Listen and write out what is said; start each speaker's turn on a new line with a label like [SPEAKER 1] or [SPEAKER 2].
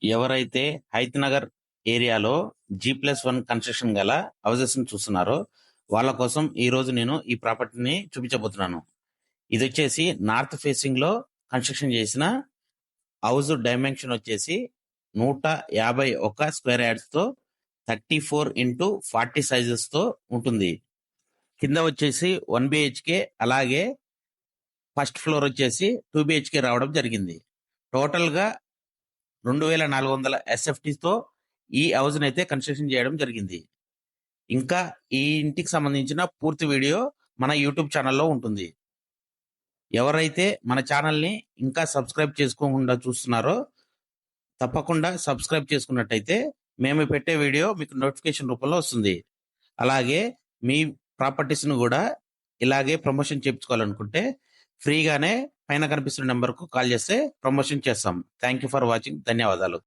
[SPEAKER 1] ఎవరైతే హైత్ నగర్ ఏరియాలో G+1 construction గల హౌసెస్ ని చూస్తున్నారో వాళ్ళ కోసం ఈ రోజు నేను ఈ ప్రాపర్టీని చూపించబోతున్నాను. ఇది వచ్చేసి నార్త్ ఫేసింగ్ లో కన్స్ట్రక్షన్ చేసిన హౌస్. డైమెన్షన్ వచ్చేసి 151 స్క్వేర్ యార్డ్స్ తో 34x40 సైజెస్ తో ఉంటుంది. కింద వచ్చేసి 1 BHK, అలాగే ఫస్ట్ ఫ్లోర్ వచ్చేసి 2 BHK రావడం జరిగింది. టోటల్ గా 2400 SFT తో ఈ హౌస్ అయితే కన్స్ట్రక్షన్ చేయడం జరిగింది. ఇంకా ఈ ఇంటికి సంబంధించిన పూర్తి వీడియో మన యూట్యూబ్ ఛానల్లో ఉంటుంది. ఎవరైతే మన ఛానల్ని ఇంకా సబ్స్క్రైబ్ చేసుకోకుండా చూస్తున్నారో తప్పకుండా సబ్స్క్రైబ్ చేసుకున్నట్టయితే మేము పెట్టే వీడియో మీకు నోటిఫికేషన్ రూపంలో వస్తుంది. అలాగే మీ ప్రాపర్టీస్ను కూడా ఇలాగే ప్రమోషన్ చేయించుకోవాలనుకుంటే ఫ్రీగానే పైన కనిపిస్తున్న నెంబర్కు కాల్ చేస్తే ప్రమోషన్ చేస్తాం. Thank you for watching. ధన్యవాదాలు.